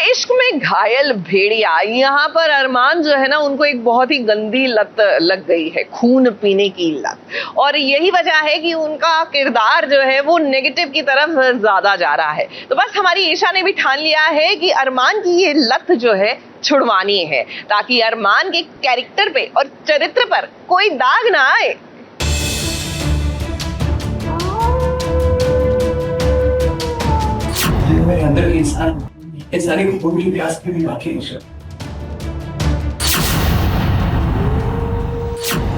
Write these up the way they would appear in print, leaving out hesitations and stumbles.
इश्क में घायल भेड़िया, यहाँ पर अरमान जो है ना, उनको एक बहुत ही गंदी लत लग गई है, खून पीने की लत। और यही वजह है कि उनका किरदार जो है वो नेगेटिव की तरफ ज्यादा जा रहा है। तो बस हमारी ईशा ने भी ठान लिया है कि अरमान की ये लत जो है छुड़वानी है, ताकि अरमान के कैरेक्टर पे और चरित्र पर कोई दाग ना आए। मेरे अंदर की इंसानी खूबी प्यास की भी बाकी है।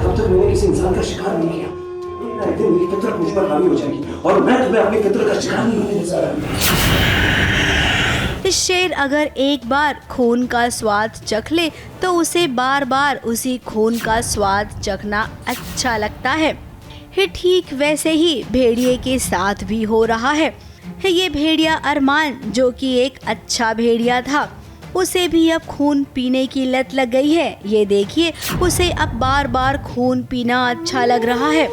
तब तक मैंने किसी इंसान का शिकार नहीं किया। एक दिन मेरी फितरत मुझ पर हावी हो जाएगी और मैं तुम्हें अपनी फितरत का शिकार नहीं होने दूंगा। शेर अगर एक बार खून का स्वाद चख ले तो उसे बार बार उसी खून का स्वाद चखना अच्छा लगता है। ठीक वैसे ही भेड़िए के साथ भी हो रहा है। ये भेड़िया अरमान, जो कि एक अच्छा भेड़िया था, उसे भी अब खून पीने की लत लग गई है। ये देखिए, उसे अब बार बार खून पीना अच्छा लग रहा है।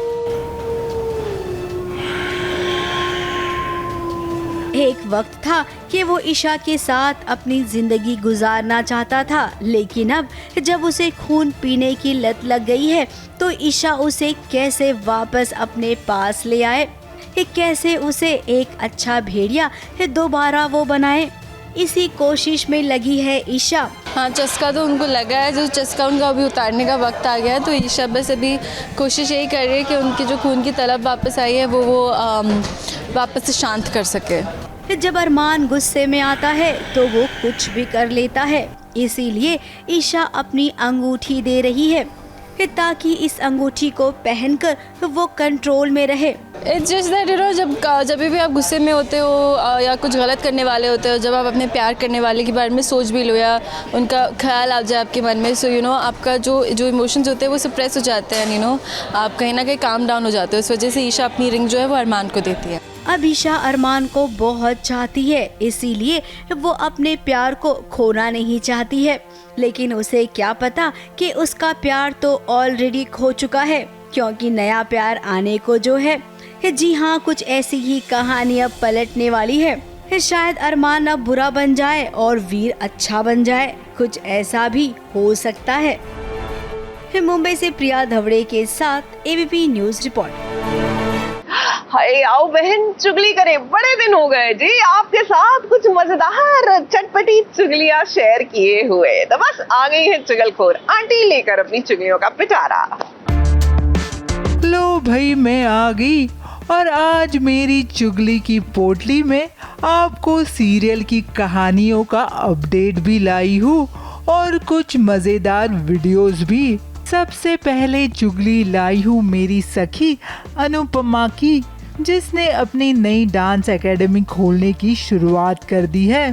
एक वक्त था कि वो ईशा के साथ अपनी जिंदगी गुजारना चाहता था, लेकिन अब जब उसे खून पीने की लत लग गई है तो ईशा उसे कैसे वापस अपने पास ले आए, कैसे उसे एक अच्छा भेड़िया दोबारा वो बनाए, इसी कोशिश में लगी है ईशा। हाँ, चस्का तो उनको लगा है, जो चस्का उनका अभी उतारने का वक्त आ गया है। तो ईशा बस अभी कोशिश यही कर रही है कि उनकी जो खून की तलब वापस आई है वो वापस से शांत कर सके। जब अरमान गुस्से में आता है तो वो कुछ भी कर लेता है, इसीलिए ईशा अपनी अंगूठी दे रही है ताकि इस अंगूठी को पहनकर वो कंट्रोल में रहे। इट्स जस्ट दैट जब भी आप गुस्से में होते हो या कुछ गलत करने वाले होते हो, जब आप अपने प्यार करने वाले के बारे में सोच भी लो या उनका ख्याल आ जाए आपके मन में, सो आपका जो इमोशंस होते हैं वो सप्रेस हो जाते हैं। आप कहीं ना कहीं काम डाउन हो जाते हो। इस वजह से ईशा अपनी रिंग जो है वो अरमान को देती है। अब ईशा अरमान को बहुत चाहती है, इसीलिए वो अपने प्यार को खोना नहीं चाहती है। लेकिन उसे क्या पता कि उसका प्यार तो ऑलरेडी खो चुका है, क्योंकि नया प्यार आने को जो है। जी हाँ, कुछ ऐसी ही कहानी अब पलटने वाली है। शायद अरमान अब बुरा बन जाए और वीर अच्छा बन जाए, कुछ ऐसा भी हो सकता है। मुंबई से प्रिया धवड़े के साथ एबीपी न्यूज रिपोर्ट। हाय, आओ बहन चुगली करें, बड़े दिन हो गए जी आपके साथ कुछ मजेदार चटपटी चुगलियां शेयर किए हुए। तो बस आ गई है चुगलखोर आंटी लेकर अपनी चुगलियों का पिटारा। लो भाई, मैं आ गई और आज मेरी चुगली की पोटली में आपको सीरियल की कहानियों का अपडेट भी लाई हूँ और कुछ मजेदार वीडियोस भी। सबसे पहले चुगली लाई हूँ मेरी सखी अनुपमा की, जिसने अपनी नई डांस एकेडमी खोलने की शुरुआत कर दी है।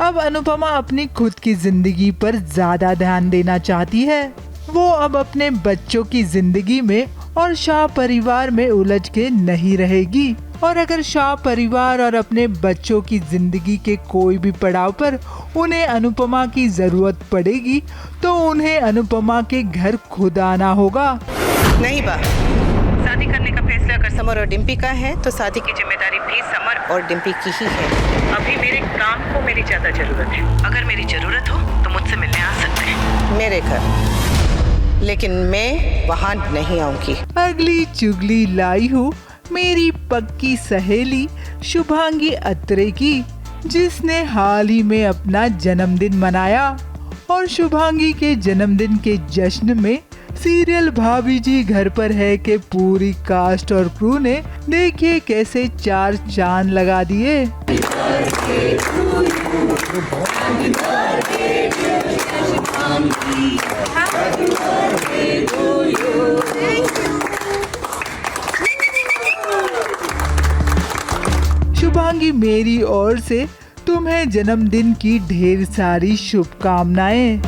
अब अनुपमा अपनी खुद की जिंदगी पर ज्यादा ध्यान देना चाहती है। वो अब अपने बच्चों की जिंदगी में और शाह परिवार में उलझ के नहीं रहेगी। और अगर शाह परिवार और अपने बच्चों की जिंदगी के कोई भी पड़ाव पर उन्हें अनुपमा की जरूरत पड़ेगी तो उन्हें अनुपमा के घर खुद आना होगा। नहीं बा, शादी करने का फैसला अगर समर और डिम्पी का है तो शादी की जिम्मेदारी भी समर और डिम्पी की ही है। अभी मेरे काम को मेरी ज्यादा जरूरत है। अगर मेरी जरूरत हो तो मुझसे मिलने आ सकते हैं मेरे घर, लेकिन मैं वहाँ नहीं आऊंगी। अगली चुगली लाई हूँ मेरी पक्की सहेली शुभांगी अत्रे की, जिसने हाल ही में अपना जन्मदिन मनाया। और शुभांगी के जन्मदिन के जश्न में सीरियल भाभी जी घर पर है के पूरी कास्ट और क्रू ने देखिए कैसे 4 चांद लगा दिए। शुभांगी, मेरी ओर से तुम्हें जन्मदिन की ढेर सारी शुभकामनाएं।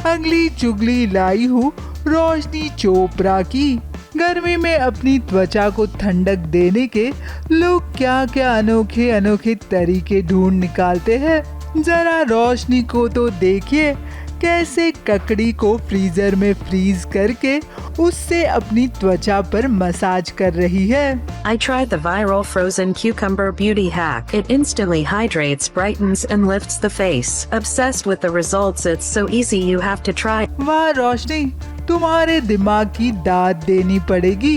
अगली चुगली लाई हूँ रोशनी चोपड़ा की। गर्मी में अपनी त्वचा को ठंडक देने के लोग क्या क्या अनोखे अनोखे तरीके ढूंढ निकालते हैं। जरा रोशनी को तो देखिए, कैसे ककड़ी को फ्रीजर में फ्रीज करके उससे अपनी त्वचा पर मसाज कर रही है। I tried the viral frozen cucumber beauty hack. It instantly hydrates, brightens and lifts the face. Obsessed with the results, it's so easy you have to try. वाह रोशनी, तुम्हारे दिमाग की दाद देनी पड़ेगी।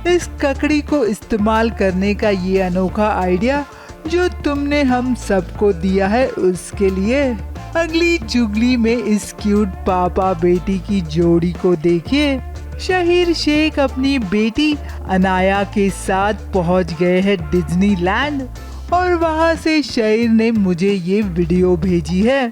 इस ककड़ी को इस्तेमाल करने का ये अनोखा आइडिया जो तुमने हम सबको दिया है उसके लिए। अगली चुगली में इस क्यूट पापा बेटी की जोड़ी को देखिए। शहीर शेख अपनी बेटी अनाया के साथ पहुंच गए हैं डिज्नीलैंड और वहां से शहीर ने मुझे ये वीडियो भेजी है।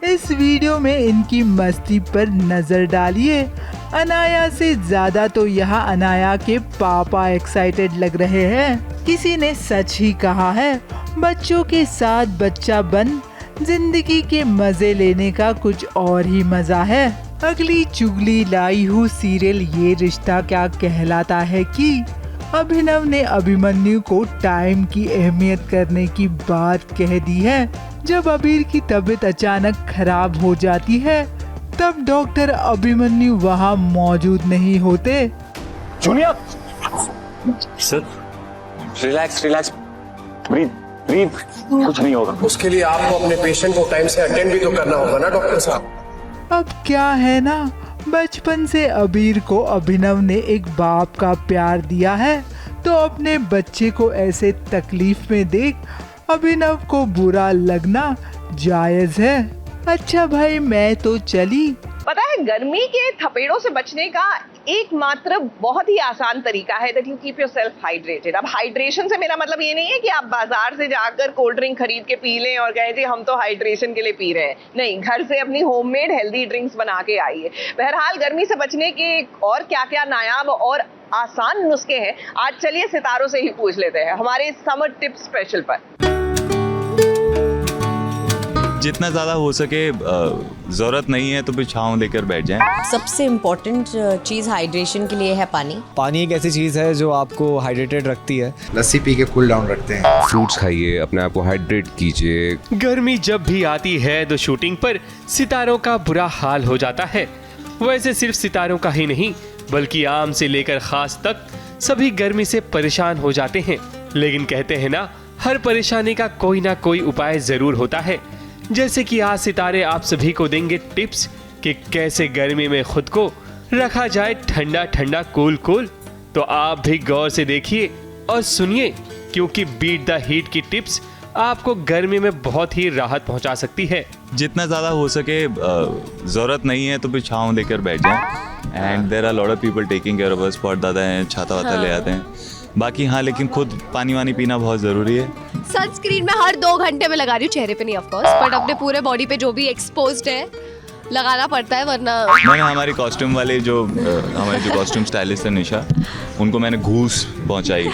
इस वीडियो में इनकी मस्ती पर नजर डालिए। अनाया से ज्यादा तो यहाँ अनाया के पापा एक्साइटेड लग रहे हैं। किसी ने सच ही कहा है, बच्चों के साथ बच्चा बन जिंदगी के मजे लेने का कुछ और ही मजा है। अगली चुगली लाई हूँ सीरियल ये रिश्ता क्या कहलाता है कि अभिनव ने अभिमन्यु को टाइम की अहमियत करने की बात कह दी है। जब अबीर की तबीयत अचानक खराब हो जाती है तब डॉक्टर अभिमन्यु वहाँ मौजूद नहीं होते। Junior sir, relax relax, breathe breathe, कुछ नहीं होगा। उसके लिए आपको अपने पेशेंट को टाइम से अटेंड भी तो करना होगा ना डॉक्टर साहब। अब क्या है ना, बचपन से अबीर को अभिनव ने एक बाप का प्यार दिया है तो अपने बच्चे को ऐसे तकलीफ में देख अभिनव को बुरा लगना जायज है। अच्छा भाई मैं तो चली। पता है गर्मी के थपेड़ों से बचने का एकमात्र बहुत ही आसान तरीका है that you keep yourself hydrated. अब हाइड्रेशन से मेरा मतलब ये नहीं है कि आप बाजार से जाकर कोल्ड ड्रिंक खरीद के पी लें और कहें जी हम तो हाइड्रेशन के लिए पी रहे हैं। नहीं, घर से अपनी होममेड हेल्दी ड्रिंक्स बना के आइए। बहरहाल गर्मी से बचने के और क्या क्या नायाब और आसान नुस्खे हैं, आज चलिए सितारों से ही पूछ लेते हैं हमारे समर टिप्स स्पेशल पर। जितना ज़्यादा हो सके ज़रूरत नहीं है तो फिर छाँव लेकर बैठ जाएं। सबसे इम्पोर्टेंट चीज़ हाइड्रेशन के लिए है पानी। पानी एक ऐसी चीज़ है जो आपको हाइड्रेटेड रखती है। लस्सी पी के कूल डाउन रखते हैं। फ्रूट्स खाइए, अपने आप को हाइड्रेट कीजिए। गर्मी जब भी आती है तो शूटिंग पर सितारों का बुरा हाल हो जाता है। वैसे सिर्फ सितारों का ही नहीं बल्कि आम से लेकर खास तक सभी गर्मी से परेशान हो जाते हैं। लेकिन कहते हैं ना, हर परेशानी का कोई ना कोई उपाय जरूर होता है। जैसे कि आज सितारे आप सभी को देंगे टिप्स कि कैसे गर्मी में खुद को रखा जाए ठंडा ठंडा कूल कूल। तो आप भी गौर से देखिए और सुनिए क्योंकि बीट द हीट की टिप्स आपको गर्मी में बहुत ही राहत पहुंचा सकती है। जितना ज़्यादा हो सके ज़रूरत नहीं है तो फिर छाँव लेकर बैठ जाएं। And there are lot of people taking care of us, spot दादा हैं, छाता वाता ले आते हैं। बाकी हाँ, लेकिन खुद पानी वानी पीना बहुत ज़रूरी है। सनस्क्रीन मैं हर 2 घंटे में लगा रही हूँ, चेहरे पे नहीं ऑफ कोर्स, बट अपने पूरे बॉडी पे जो भी एक्सपोज्ड है लगाना पड़ता है, वरना मैंने हमारी कॉस्ट्यूम वाले जो हमारे जो कॉस्ट्यूम स्टाइलिस्ट है निशा, उनको मैंने घूस पहुंचाई।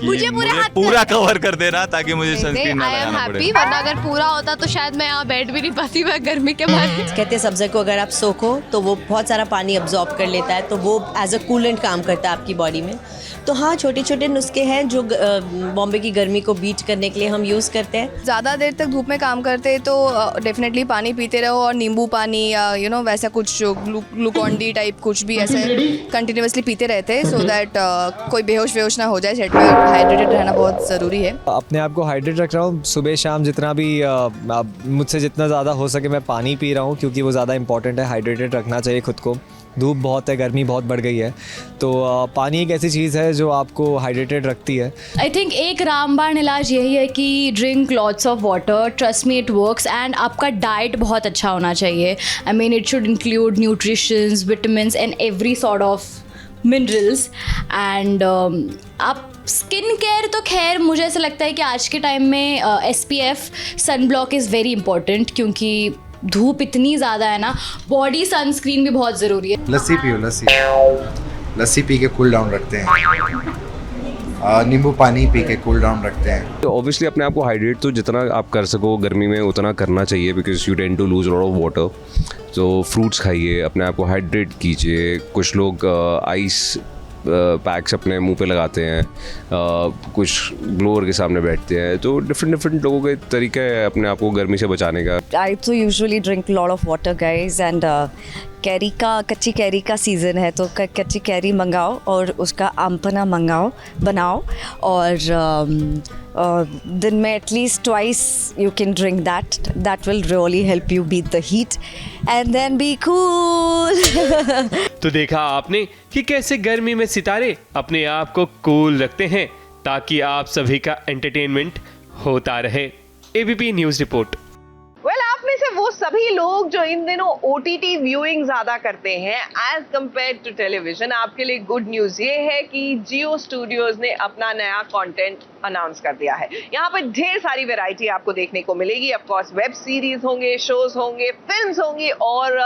मुझे पूरा कवर कर देना ताकि मुझे सनस्क्रीन ना लगाना पड़े। वरना अगर पूरा होता तो शायद मैं यहाँ बैठ भी नहीं पाती मैं गर्मी के मारे। कहते हैं सब्ज़ी को अगर आप सोखो तो वो बहुत सारा पानी अब्जॉर्ब कर लेता है, तो वो एज अ कूलेंट काम करता है आपकी बॉडी में। तो हाँ, छोटे छोटे नुस्खे हैं जो बॉम्बे की गर्मी को बीट करने के लिए हम यूज़ करते हैं। ज़्यादा देर तक धूप में काम करते हैं तो डेफिनेटली पानी पीते रहो और नींबू पानी या वैसा कुछ ग्लूकॉन डी टाइप कुछ भी ऐसे कंटिन्यूसली पीते रहते हैं सो दैट कोई बेहोश ना हो जाए। सेट में हाइड्रेटेड रहना बहुत ज़रूरी है। अपने आप को हाइड्रेट रख रहा हूँ सुबह शाम, जितना भी मुझसे जितना ज़्यादा हो सके मैं पानी पी रहा हूँ क्योंकि वो ज़्यादा इंपॉर्टेंट है। हाइड्रेटेड रखना चाहिए खुद को। धूप बहुत है, गर्मी बहुत बढ़ गई है, तो पानी एक ऐसी चीज़ है जो आपको हाइड्रेटेड रखती है। आई थिंक एक रामबाण इलाज यही है कि drink lots of water, trust me it works. And आपका डाइट बहुत अच्छा होना चाहिए। I mean it should include nutritions, vitamins and every sort of minerals. And आप स्किन केयर तो खैर मुझे ऐसा लगता है कि आज के टाइम में SPF sun block is very important क्योंकि धूप इतनी ज़्यादा है ना, बॉडी सनस्क्रीन भी बहुत ज़रूरी है। लस्सी पियो, लस्सी पी के कूल डाउन रखते हैं। नींबू पानी पी के कूल डाउन रखते हैं। तो ऑब्वियसली अपने आप को हाइड्रेट तो जितना आप कर सको गर्मी में उतना करना चाहिए, because you tend to lose lot of water. तो फ्रूट्स खाइए, अपने आप को हाइड्रेट कीजिए। कुछ लोग आइस पैक्स अपने मुंह पे लगाते हैं, कुछ ब्लोअर के सामने बैठते हैं। तो डिफरेंट लोगों के तरीके हैं अपने आप को गर्मी से बचाने का। I तो usually drink lot of water guys, and कच्ची कैरी का सीज़न है तो कच्ची कैरी मंगाओ और उसका आमपन्ना बनाओ और दिन में at least twice you can drink that will really help you beat the heat and then be cool. तो देखा आपने कि कैसे गर्मी में सितारे अपने आप को कूल रखते हैं ताकि आप सभी का एंटरटेनमेंट होता रहे। ABP news report. वेल, आप में से वो सभी लोग जो इन दिनों OTT व्यूइंग ज्यादा करते हैं एज कंपेयर टू टेलीविजन, आपके लिए गुड न्यूज ये है कि जियो स्टूडियोज ने अपना नया कंटेंट अनाउंस कर दिया है। यहाँ पे ढेर सारी वैरायटी आपको देखने को मिलेगी। ऑफ कोर्स वेब सीरीज होंगे, शोज होंगे, फिल्म्स होंगी और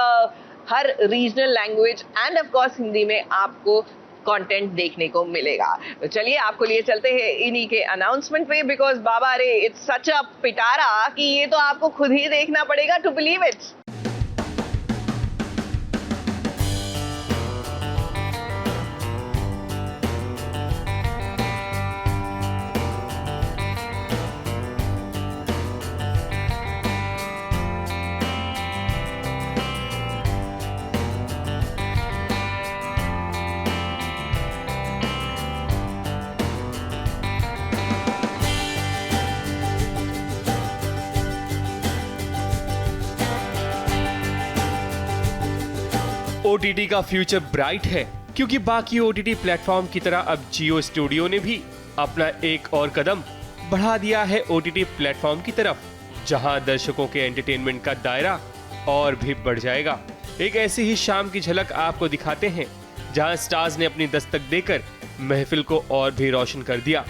हर regional language and of course Hindi में आपको कंटेंट देखने को मिलेगा। तो चलिए आपको लिए चलते हैं इन्हीं के अनाउंसमेंट पे, बिकॉज बाबा रे इट्स सच अ पिटारा कि ये तो आपको खुद ही देखना पड़ेगा टू बिलीव इट। OTT का फ्यूचर ब्राइट है क्योंकि बाकी OTT प्लेटफॉर्म की तरह अब जियो स्टूडियो ने भी अपना एक और कदम बढ़ा दिया है OTT प्लेटफॉर्म की तरफ, जहां दर्शकों के एंटरटेनमेंट का दायरा और भी बढ़ जाएगा। एक ऐसी ही शाम की झलक आपको दिखाते हैं जहां स्टार्स ने अपनी दस्तक देकर महफिल को और भी रोशन कर दिया।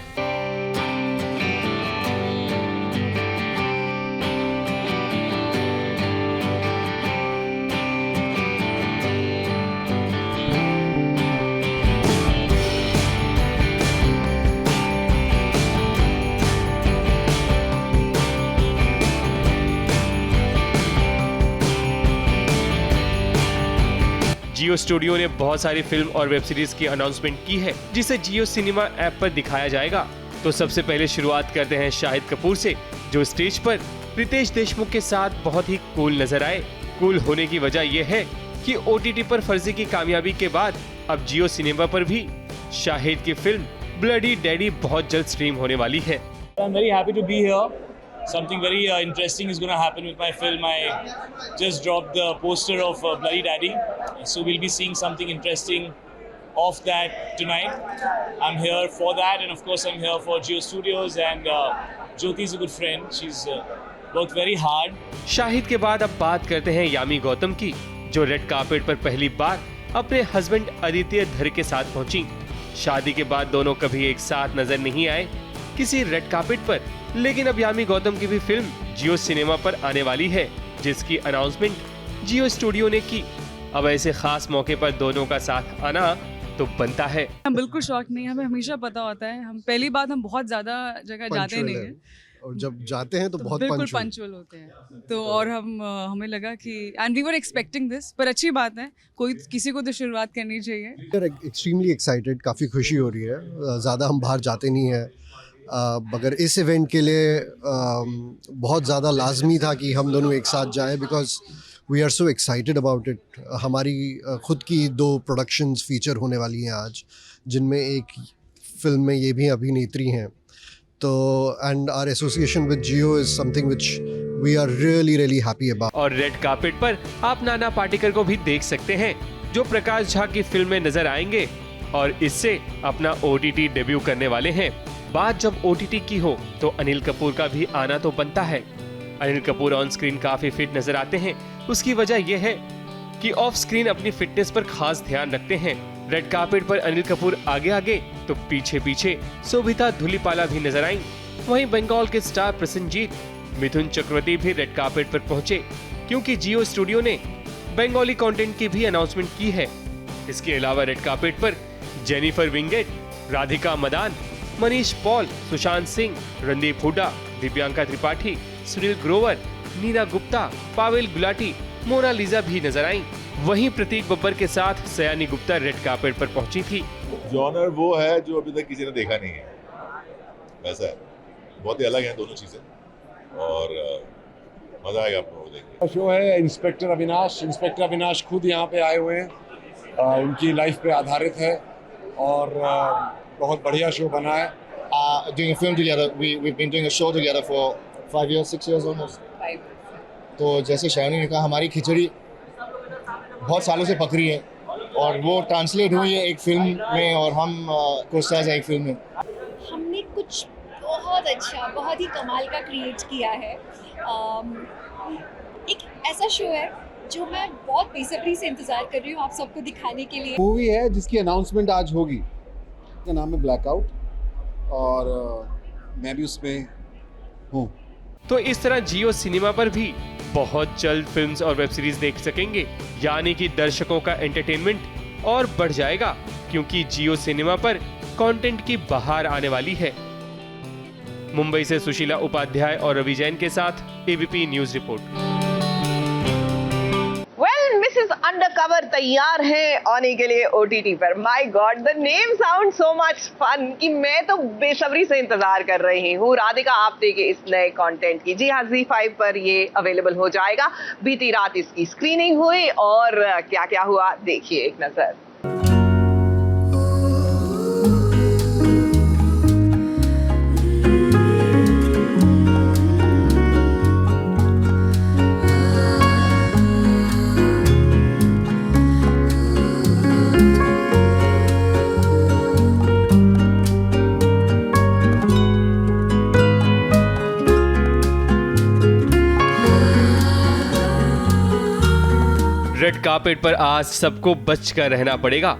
जियो स्टूडियो ने बहुत सारी फिल्म और वेब सीरीज की अनाउंसमेंट की है जिसे जियो सिनेमा ऐप पर दिखाया जाएगा। तो सबसे पहले शुरुआत करते हैं शाहिद कपूर से, जो स्टेज पर रितेश देशमुख के साथ बहुत ही कूल नजर आए। कूल होने की वजह यह है कि OTT पर फर्जी की कामयाबी के बाद अब जियो सिनेमा पर भी शाहिद की फिल्म ब्लडी डैडी बहुत जल्द स्ट्रीम होने वाली है। I'm very happy to be here. Something very interesting is going to happen with my film. I just dropped the poster of Bloody Daddy, so we'll be seeing something interesting of that tonight. I'm here for that, and of course I'm here for Jio Studios, and Jyoti is a good friend. She's worked very hard. Shahid के बाद अब बात करते हैं यामी गौतम की, जो red carpet पर पहली बार अपने हस्बैंड आदित्य धर के साथ पहुंची। शादी के बाद दोनों कभी एक साथ नजर नहीं आए किसी रेड कार्पेट पर, लेकिन अब यामी गौतम की भी फिल्म जियो सिनेमा पर आने वाली है, जिसकी अनाउंसमेंट जियो स्टूडियो ने की। अब ऐसे खास मौके पर दोनों का साथ आना तो बनता है। हम बिल्कुल शौक नहीं, हमें हमेशा पता होता है। हम पहली बात, हम बहुत ज्यादा जगह जाते नहीं है और जब जाते हैं तो बहुत बिल्कुल पंचुअल होते हैं। तो और हमें लगा कि and we were expecting this, पर अच्छी बात है, कोई किसी को तो शुरुआत करनी चाहिए। एक्सट्रीमली एक्साइटेड, काफ़ी खुशी हो रही है। ज़्यादा हम बाहर जाते नहीं हैं, मगर इस इवेंट के लिए बहुत ज़्यादा लाजमी था कि हम दोनों एक साथ जाएं, because we are so excited about it. हमारी खुद की 2 प्रोडक्शंस फीचर होने वाली हैं आज, जिनमें एक फिल्म में ये भी अभिनेत्री हैं। तो and our association with Jio is something which we are really happy about. और रेड कार्पेट पर आप नाना पाटेकर को भी देख सकते हैं, जो प्रकाश झा की फिल्म में नजर आएंगे और इससे अपना OTT डेब्यू करने वाले हैं। बात जब OTT की हो तो अनिल कपूर का भी आना तो बनता है। अनिल कपूर ऑन स्क्रीन काफी फिट नजर आते हैं। उसकी वजह यह है कि ऑफ स्क्रीन अपनी फिटनेस पर खास ध्यान रखते हैं। रेड कार्पेट पर अनिल कपूर आगे आगे तो पीछे पीछे शोभिता धुलीपाला भी नजर आईं। वहीं बंगाल के स्टार प्रसन्नजीत, मिथुन चक्रवर्ती भी रेड कार्पेट पर पहुंचे, क्योंकि जियो स्टूडियो ने बंगाली कंटेंट की भी अनाउंसमेंट की है। इसके अलावा रेड कार्पेट पर जेनिफर विंगेट, राधिका मदान, मनीष पॉल, सुशांत सिंह, रणदीप हुड्डा, दिव्यांका त्रिपाठी, सुनील ग्रोवर, नीना गुप्ता, पावेल गुलाटी, मोनालिसा भी नजर आईं। वहीं प्रतीक बब्बर के साथ सयानी गुप्ता रेड कार्पेट पर पहुंची थी। जॉनर वो है जो अभी तक किसी ने देखा नहीं है, वैसा है, बहुत ही अलग है दोनों चीजें और मजा आएगा आप लोगों को देख के। शो है इंस्पेक्टर अविनाश खुद यहाँ पे आए हुए हैं, उनकी लाइफ पे आधारित है और बहुत बढ़िया शो बना है। Doing a film together, we've been doing a show together for 5 years, 6 years almost. तो जैसे शायनी ने कहा, हमारी खिचड़ी बहुत सालों से पकड़ी है और वो ट्रांसलेट हुई है एक फिल्म में और हम को-स्टार्स हैं एक फिल्म में। हमने कुछ बहुत अच्छा, बहुत ही कमाल का क्रिएट किया है। एक ऐसा शो है जो मैं बहुत बेसब्री से इंतजार कर रही हूँ आप सबको दिखाने के लिए। मूवी है जिसकी अनाउंसमेंट आज होगी, उसका नाम है ब्लैकआउट और मैं भी उसमें हूँ। तो इस तरह जियो सिनेमा पर भी बहुत जल्द फिल्म्स और वेब सीरीज देख सकेंगे, यानी कि दर्शकों का एंटरटेनमेंट और बढ़ जाएगा, क्योंकि जियो सिनेमा पर कंटेंट की बहार आने वाली है। मुंबई से सुशीला उपाध्याय और रवि जैन के साथ ABP news report. Mrs undercover तैयार है आने के लिए ओटीटी पर। My God, the name sound so much fun कि मैं तो बेसब्री से इंतजार कर रही हूँ राधिका आप्टे के इस नए कंटेंट की। जी हाँ, ZEE5 पर ये अवेलेबल हो जाएगा। बीती रात इसकी स्क्रीनिंग हुई और क्या क्या हुआ देखिए एक नजर। रेड कार्पेट पर आज सबको बचकर रहना पड़ेगा,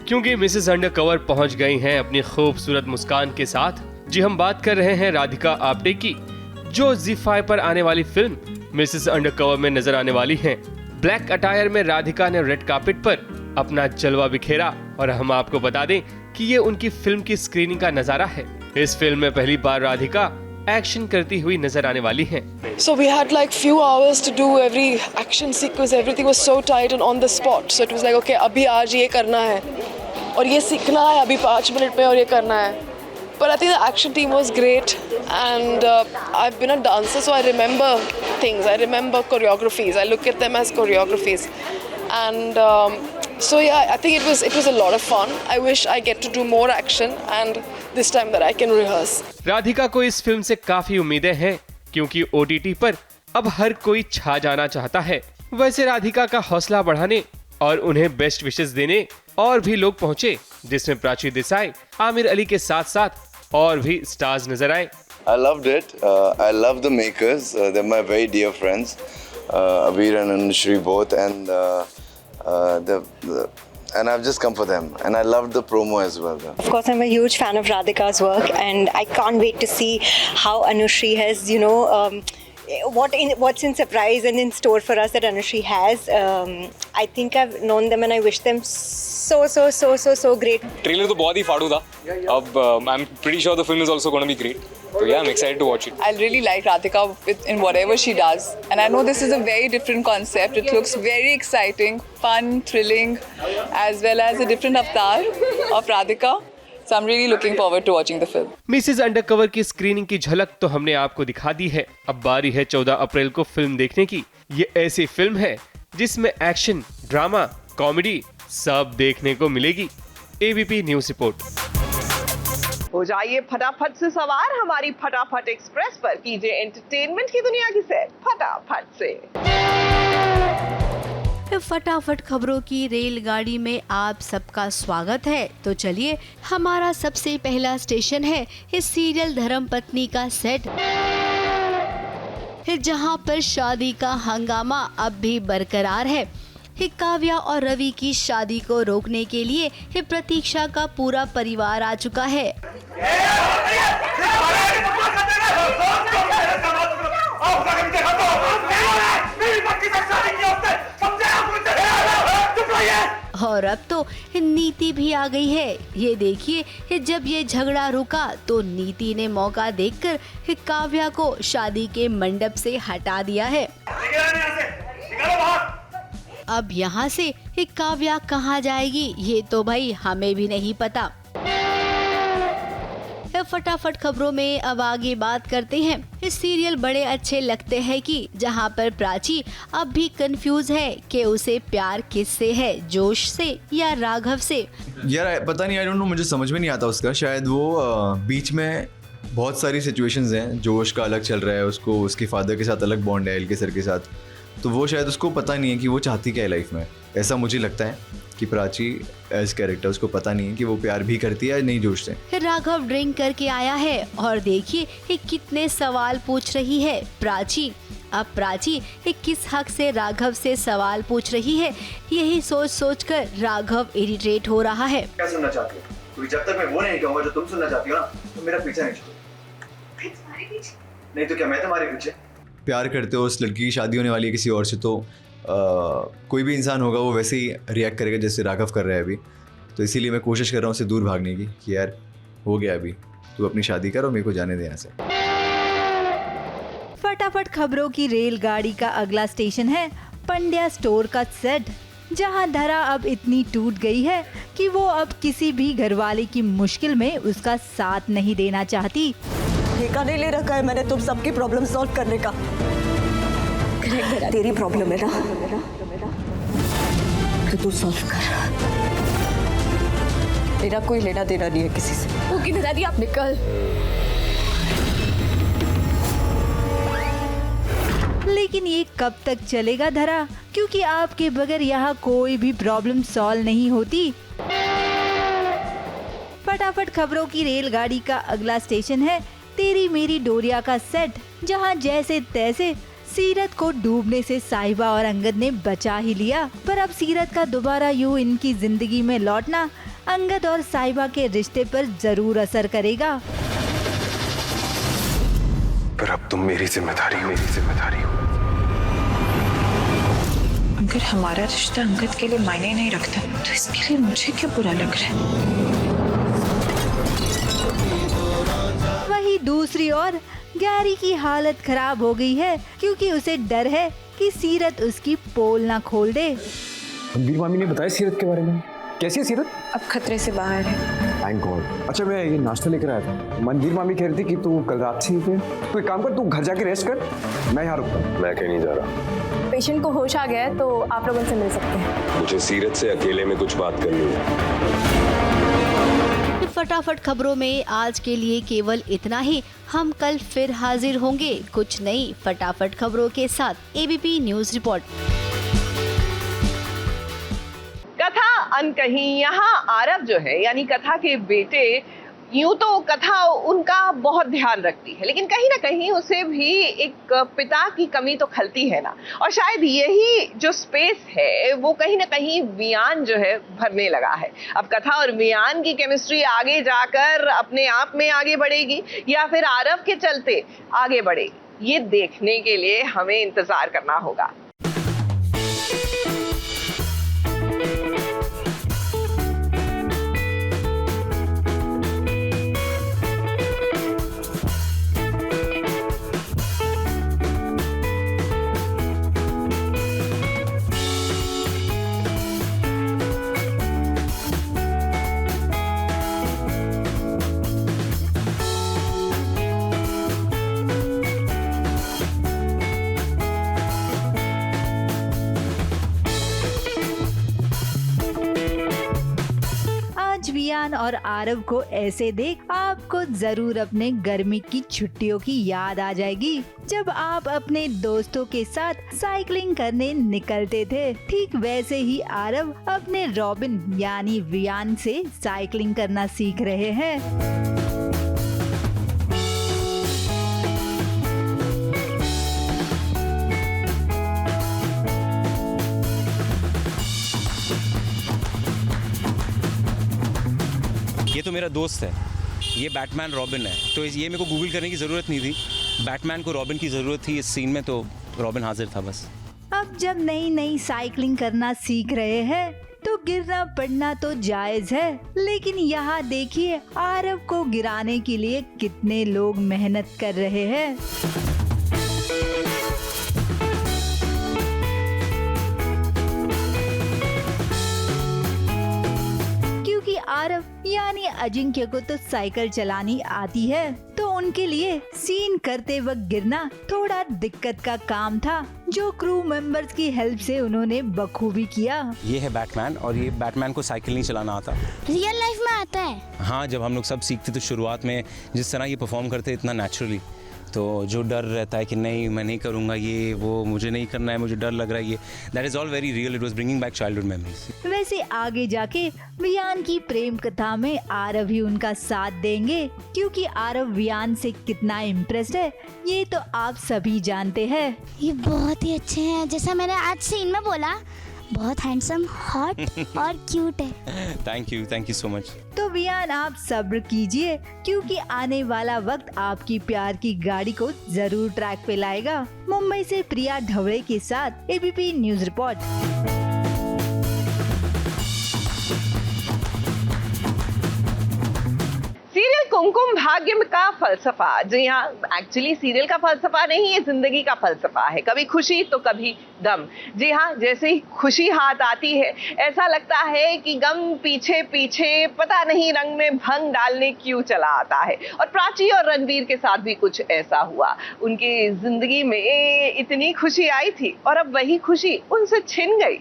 क्योंकि मिसेस अंडरकवर पहुंच गई हैं अपनी खूबसूरत मुस्कान के साथ। जी, हम बात कर रहे हैं राधिका आप्टे की, जो ZEE5 पर आने वाली फिल्म मिसेस अंडरकवर में नजर आने वाली हैं। ब्लैक अटायर में राधिका ने रेड कार्पेट पर अपना जलवा बिखेरा और हम आपको बता दें कि ये उनकी फिल्म की स्क्रीनिंग का नजारा है। इस फिल्म में पहली बार राधिका एक्शन करती हुई नजर आने वाली हैं। So we had like few hours to do every action sequence. Everything was so tight and on the spot. So it was like, okay, अभी आज ये करना है और ये सीखना है अभी 5 मिनट में और ये करना है। But I think the action team was great and I've been a dancer, so I remember things. I remember choreographies. I look at them as choreographies. And so yeah, I think it was a lot of fun. I wish I get to do more action and this time that I can rehearse. Radhika को इस film से काफी उम्मीदें हैं, क्योंकि OTT पर अब हर कोई छा जाना चाहता है। वैसे राधिका का हौसला बढ़ाने और उन्हें बेस्ट विशेस देने और भी लोग पहुंचे, जिसमें प्राची देसाई, आमिर अली के साथ साथ और भी स्टार्स नजर आए। I loved it. I love the makers. They're my very dear friends, Abir and Anushri both, and and I've just come for them, and I loved the promo as well. Of course, I'm a huge fan of Radhika's work, and I can't wait to see how Anushri has, what's in surprise and in store for us that Anushri has. I think I've known them, and I wish them so great. Trailer तो बहुत ही फाड़ू था। अब I'm pretty sure the film is also going to be great. So yeah, I'm excited to watch it. I really like Radhika in whatever she does, and I know this is a very different concept. It looks very exciting, fun, thrilling, as well as a different avatar of Radhika. So I'm really looking forward to watching the film. Mrs undercover की screening की झलक तो हमने आपको दिखा दी है। अब बारी है 14 अप्रैल को फिल्म देखने की। ये ऐसी फिल्म है जिसमें एक्शन, ड्रामा, कॉमेडी सब देखने को मिलेगी। ABP news report. हो जाइए फटाफट से सवार हमारी फटाफट एक्सप्रेस पर, कीजिए एंटरटेनमेंट की दुनिया की सैर फटाफट से। फटाफट खबरों की रेलगाड़ी में आप सबका स्वागत है। तो चलिए, हमारा सबसे पहला स्टेशन है इस सीरियल धर्मपत्नी का सेट, जहां पर शादी का हंगामा अब भी बरकरार है। काव्या और रवि की शादी को रोकने के लिए प्रतीक्षा का पूरा परिवार आ चुका है। और अब तो नीति भी आ गई है। ये देखिए, जब ये झगड़ा रुका तो नीति ने मौका देखकर काव्या को शादी के मंडप से हटा दिया है। अब यहाँ से काव्या कहाँ जाएगी ये तो भाई हमें भी नहीं पता। फटाफट खबरों में अब आगे बात करते हैं। इस सीरियल बड़े अच्छे लगते हैं कि जहां पर प्राची अब भी कंफ्यूज है कि उसे प्यार किससे है, जोश से या राघव से। यार पता नहीं, आई डोंट नो, मुझे समझ में नहीं आता उसका। शायद वो बीच में बहुत सारी सिचुएशंस हैं। जोश का अलग चल रहा है, उसको उसके फादर के साथ अलग बॉन्ड है, एल के सर के साथ, तो वो शायद उसको पता नहीं है कि वो चाहती क्या है लाइफ में। ऐसा मुझे लगता है कि प्राची एज कैरेक्टर उसको पता नहीं है कि वो प्यार भी करती है या नहीं जोश से। राघव ड्रिंक करके आया है और देखिए कितने सवाल पूछ रही है प्राची। अब प्राची किस हक से राघव से सवाल पूछ रही है, यही सोच सोच कर राघव इरिटेट हो रहा है। क्या सुनना चाहती हो? क्योंकि जब तक मैं वो नहीं कहूँगा जो तुम सुनना चाहती हो ना, तो मेरा पीछा नहीं छोड़ो। नहीं तो क्या मैं तुम्हारे पीछे? प्यार करते हो, उस लड़की की शादी होने वाली है किसी और से, तो कोई भी इंसान होगा वो वैसे ही रिएक्ट करेगा जैसे राघव कर रहा है अभी। तो इसीलिए मैं कोशिश कर रहा हूँ उससे दूर भागने की कि यार हो गया, अभी तू अपनी शादी कर और मेरे को जाने दे यहाँ से। फटाफट खबरों की रेलगाड़ी का अगला स्टेशन है पंड्या स्टोर का सेट, जहां धरा अब इतनी टूट गई है कि वो अब किसी भी घरवाले की मुश्किल में उसका साथ नहीं देना चाहती। ठेका नहीं ले रखा है मैंने तुम सबकी प्रॉब्लम सॉल्व करने का। तेरी प्रॉब्लम है ना, तो तू सॉल्व कर। मेरा कोई लेना देना नहीं है किसी से। ओके दादी आप निकल। लेकिन ये कब तक चलेगा धरा, क्योंकि आपके बगैर यहाँ कोई भी प्रॉब्लम सॉल्व नहीं होती। फटाफट खबरों की रेलगाड़ी का अगला स्टेशन है तेरी मेरी डोरिया का सेट, जहाँ जैसे तैसे सीरत को डूबने से साहिबा और अंगद ने बचा ही लिया, पर अब सीरत का दोबारा यूं इनकी जिंदगी में लौटना अंगद और साहिबा के रिश्ते पर जरूर असर करेगा। पर अब तुम मेरी जिम्मेदारी हो। अगर हमारा रिश्ता अंगद के लिए मायने नहीं रखता तो इसके लिए मुझे क्यों बुरा लग रहा है। वही दूसरी ओर गैरी की हालत खराब हो गई है, क्योंकि उसे डर है कि सीरत उसकी पोल ना खोल दे। रणबीर मामी ने बताया सीरत के बारे में? कैसी है सीरत? अब खतरे से बाहर है। Thank God. अच्छा मैं ये नाश्ता लेकर आया था। मनवीर मामी कह रही थी कि तू कल रात से ही थे, तो एक काम कर, तू घर जाके रेस्ट कर, मैं यहाँ रुकता हूँ। मैं कहीं नहीं जा रहा। पेशेंट को होश आ गया है तो आप लोग उनसे मिल सकते हैं। मुझे सीरत से अकेले में कुछ बात करनी है। फटाफट खबरों में आज के लिए केवल इतना ही। हम कल फिर हाजिर होंगे कुछ नई फटाफट खबरों के साथ। ABP news report. कथा अनकही। यहाँ आरव जो है यानी कथा के बेटे, यूं तो कथा उनका बहुत ध्यान रखती है, लेकिन कहीं ना कहीं उसे भी एक पिता की कमी तो खलती है ना, और शायद यही जो स्पेस है वो कहीं ना कहीं वियान जो है भरने लगा है। अब कथा और वियान की केमिस्ट्री आगे जाकर अपने आप में आगे बढ़ेगी या फिर आरव के चलते आगे बढ़ेगी, ये देखने के लिए हमें इंतजार करना होगा। वियान और आरव को ऐसे देख आपको जरूर अपने गर्मी की छुट्टियों की याद आ जाएगी, जब आप अपने दोस्तों के साथ साइकिलिंग करने निकलते थे। ठीक वैसे ही आरव अपने रॉबिन यानी वियान से साइकिलिंग करना सीख रहे हैं। ये तो मेरा दोस्त है, ये बैटमैन रॉबिन है, तो ये मेरे को गूगल करने की ज़रूरत नहीं थी। बैटमैन को रॉबिन की ज़रूरत थी इस सीन में, तो रॉबिन हाजिर था बस। अब जब नई नई साइकिलिंग करना सीख रहे हैं तो गिरना पड़ना तो जायज है, लेकिन यहाँ देखिए आरव को गिराने के लिए कितने लोग मेहनत कर रहे हैं। क्योंकि आरव यानी अजिंक्य को तो साइकिल चलानी आती है, तो उनके लिए सीन करते वक्त गिरना थोड़ा दिक्कत का काम था, जो क्रू मेंबर्स की हेल्प से उन्होंने बखूबी किया। ये है बैटमैन, और ये बैटमैन को साइकिल नहीं चलाना आता। रियल लाइफ में आता है? हाँ, जब हम लोग सब सीखते तो शुरुआत में जिस तरह ये परफॉर्म करते इतना नेचुरली, तो जो डर रहता है कि नहीं मैं नहीं करूँगा, ये वो मुझे नहीं करना है, मुझे डर लग रहा है, ये that is all very real. It was bringing back childhood memories. वैसे आगे जाके वियान की प्रेम कथा में आरव भी उनका साथ देंगे, क्योंकि आरव वियान से कितना इम्प्रेस्ड है ये तो आप सभी जानते हैं। ये बहुत ही अच्छे हैं, जैसा मैंने आज सीन में बोला, बहुत हैंडसम, हॉट और क्यूट है। Thank you so much. तो वियान आप सब्र कीजिए, क्योंकि आने वाला वक्त आपकी प्यार की गाड़ी को जरूर ट्रैक पे लाएगा। मुंबई से प्रिया ढवड़े के साथ ABP news report. Serial Kumkum Bhagya का फलसफा, जी हाँ, एक्चुअली सीरियल का फलसफा नहीं, ये जिंदगी का फलसफा है। कभी खुशी तो कभी गम। जी हाँ, जैसे ही खुशी हाथ आती है ऐसा लगता है कि गम पीछे पीछे पता नहीं रंग में भंग डालने क्यों चला आता है। और प्राची और रणवीर के साथ भी कुछ ऐसा हुआ। उनकी जिंदगी में इतनी खुशी आई थी और अब वही खुशी उनसे छिन गई।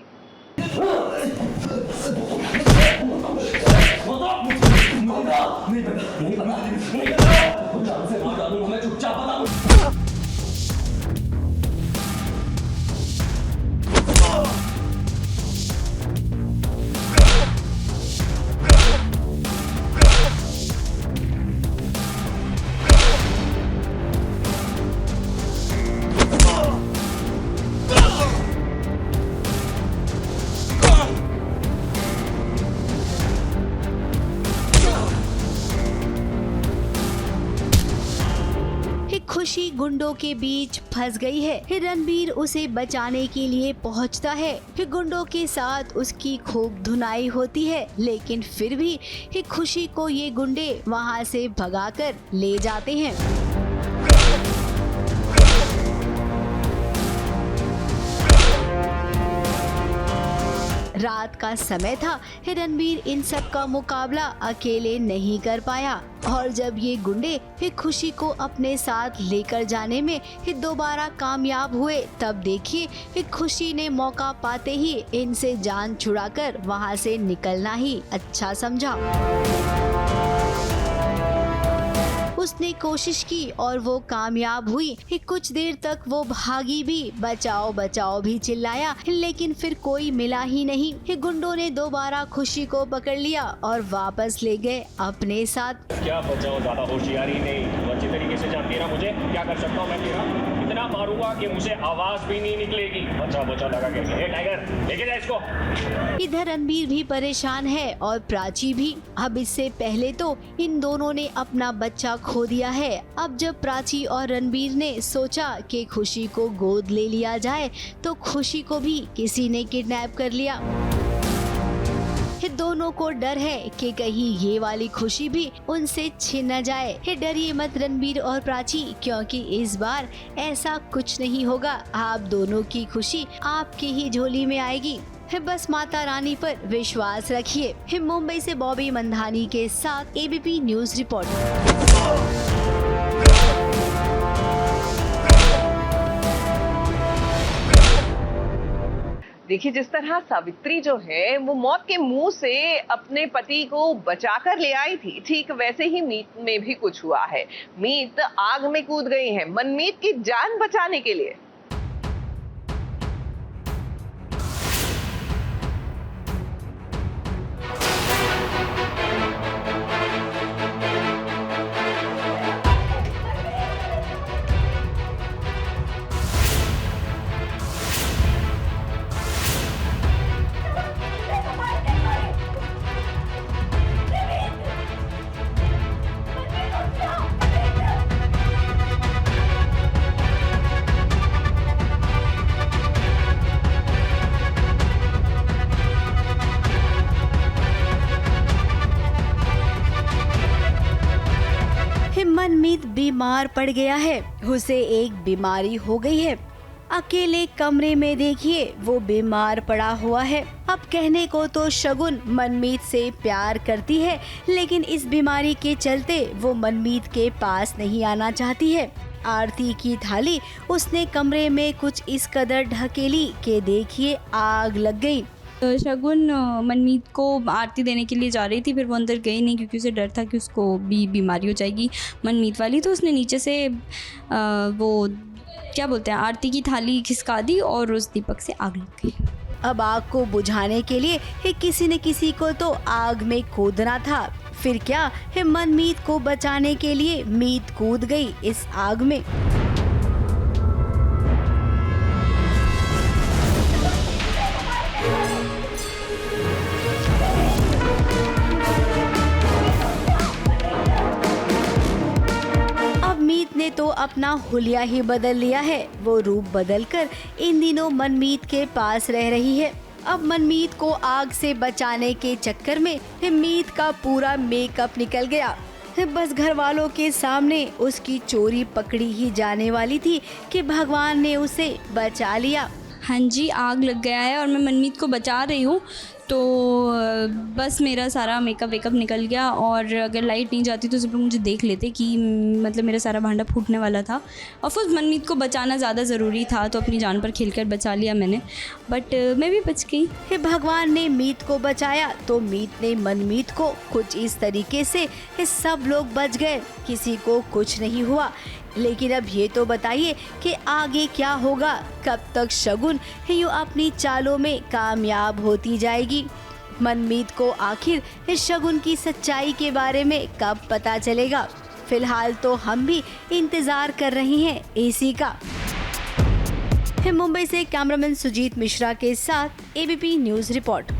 खुशी गुंडों के बीच फंस गई है। रणबीर उसे बचाने के लिए पहुंचता है। गुंडों के साथ उसकी खूब धुनाई होती है, लेकिन फिर भी खुशी को ये गुंडे वहां से भगाकर ले जाते हैं। रात का समय था। रणबीर इन सब का मुकाबला अकेले नहीं कर पाया, और जब ये गुंडे खुशी को अपने साथ लेकर जाने में दोबारा कामयाब हुए, तब देखिए खुशी ने मौका पाते ही इनसे जान छुड़ाकर वहां से निकलना ही अच्छा समझा। उसने कोशिश की और वो कामयाब हुई। कुछ देर तक वो भागी भी, बचाओ बचाओ भी चिल्लाया, लेकिन फिर कोई मिला ही नहीं। गुंडों ने दोबारा खुशी को पकड़ लिया और वापस ले गए अपने साथ। क्या बचाओ, ज्यादा होशियारी नहीं, तो अच्छी तरीके से जानती ना मुझे क्या कर सकता हूँ मैं। तेरा इतना मारूंगा कि मुझे आवाज भी नहीं निकलेगी। बचा बचा लगा के, ए टाइगर लेके जा इसको। इधर रणबीर भी परेशान है और प्राची भी। अब इससे पहले तो इन दोनों ने अपना बच्चा खो दिया है। अब जब प्राची और रणबीर ने सोचा कि खुशी को गोद ले लिया जाए, तो खुशी को भी किसी ने किडनैप कर लिया। दोनों को डर है कि कहीं ये वाली खुशी भी उनसे छिन न जाए। डरिए मत रणबीर और प्राची, क्योंकि इस बार ऐसा कुछ नहीं होगा। आप दोनों की खुशी आपकी ही झोली में आएगी। बस माता रानी पर विश्वास रखिए। मुंबई से बॉबी मंधानी के साथ एबीपी न्यूज रिपोर्ट। देखिए, जिस तरह सावित्री जो है वो मौत के मुंह से अपने पति को बचाकर ले आई थी, ठीक वैसे ही मीत में भी कुछ हुआ है। मीत आग में कूद गई है मनमीत की जान बचाने के लिए। मनमीत बीमार पड़ गया है, उसे एक बीमारी हो गई है। अकेले कमरे में देखिए वो बीमार पड़ा हुआ है। अब कहने को तो शगुन मनमीत से प्यार करती है, लेकिन इस बीमारी के चलते वो मनमीत के पास नहीं आना चाहती है। आरती की थाली उसने कमरे में कुछ इस कदर ढकेली कि देखिए आग लग गई। शगुन मनमीत को आरती देने के लिए जा रही थी, फिर वो अंदर गई नहीं क्योंकि उसे डर था कि उसको भी बीमारी हो जाएगी मनमीत वाली। तो उसने नीचे से वो क्या बोलते हैं आरती की थाली खिसका दी और उस दीपक से आग लग गई। अब आग को बुझाने के लिए किसी न किसी को तो आग में कूदना था। फिर क्या मनमीत को बचाने के लिए मीत कूद गई इस आग में। मीत ने तो अपना हुलिया ही बदल लिया है। वो रूप बदलकर इन दिनों मनमीत के पास रह रही है। अब मनमीत को आग से बचाने के चक्कर में मीत का पूरा मेकअप निकल गया। बस घर वालों के सामने उसकी चोरी पकड़ी ही जाने वाली थी कि भगवान ने उसे बचा लिया। हाँ जी, आग लग गया है और मैं मनमीत को बचा रही हूँ, तो बस मेरा सारा मेकअप वेकअप निकल गया। और अगर लाइट नहीं जाती तो सब लोग मुझे देख लेते कि मतलब मेरा सारा भांडा फूटने वाला था। ऑफकोर्स मनमीत को बचाना ज़्यादा ज़रूरी था, तो अपनी जान पर खेलकर बचा लिया मैंने, बट मैं भी बच गई। भगवान ने मीत को बचाया तो मीत ने मनमीत को कुछ इस तरीके से सब लोग बच गए, किसी को कुछ नहीं हुआ। लेकिन अब ये तो बताइए कि आगे क्या होगा, कब तक शगुन यूँ अपनी चालों में कामयाब होती जाएगी। मनमीत को आखिर शगुन की सच्चाई के बारे में कब पता चलेगा। फिलहाल तो हम भी इंतजार कर रहे हैं इसी का। मुंबई से कैमरामैन सुजीत मिश्रा के साथ ABP news report.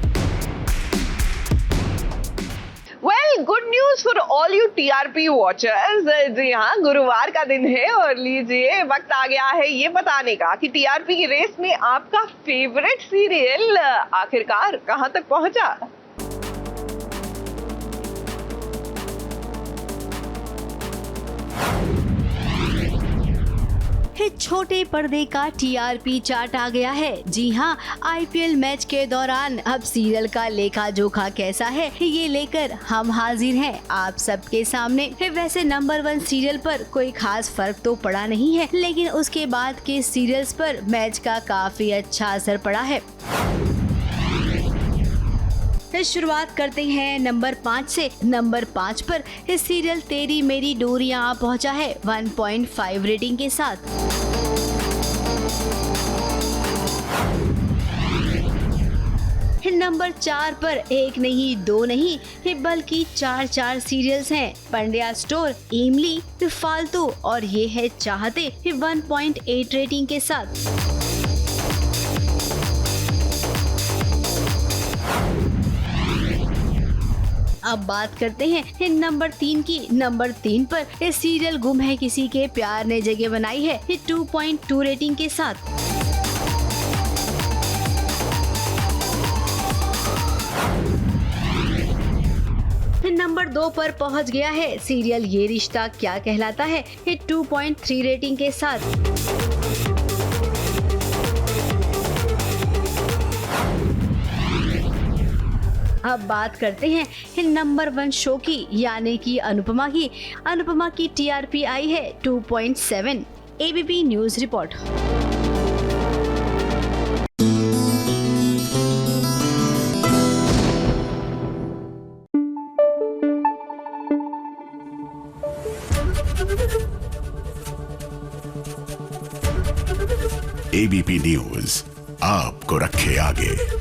Well, good news for all you TRP watchers. जी हाँ, गुरुवार का दिन है और लीजिए वक्त आ गया है ये बताने का कि टीआरपी की रेस में आपका फेवरेट सीरियल आखिरकार कहां तक पहुंचा। छोटे पर्दे का टीआरपी चार्ट आ गया है। जी हाँ, आईपीएल मैच के दौरान अब सीरियल का लेखा जोखा कैसा है ये लेकर हम हाजिर हैं आप सबके सामने। वैसे नंबर 1 सीरियल पर कोई खास फर्क तो पड़ा नहीं है, लेकिन उसके बाद के सीरियल्स पर मैच का काफी अच्छा असर पड़ा है। शुरुआत करते हैं नंबर 5 से। नंबर 5 पर इस सीरियल तेरी मेरी डोरियां पहुंचा है 1.5 रेटिंग के साथ। नंबर 4 पर एक नहीं दो नहीं बल्कि 4 सीरियल्स हैं। पंड्या स्टोर, इमली, फालतू और ये है चाहते 1.8 रेटिंग के साथ। अब बात करते हैं नंबर 3 की। नंबर 3 पर इस सीरियल गुम है किसी के प्यार ने जगह बनाई है 2.2 रेटिंग के साथ। नंबर 2 पर पहुंच गया है सीरियल ये रिश्ता क्या कहलाता है 2.3 रेटिंग के साथ। अब बात करते हैं नंबर 1 शो की, यानी कि अनुपमा की। अनुपमा की टीआरपी आई है 2.7। ABP news report. ABP news आपको रखे आगे।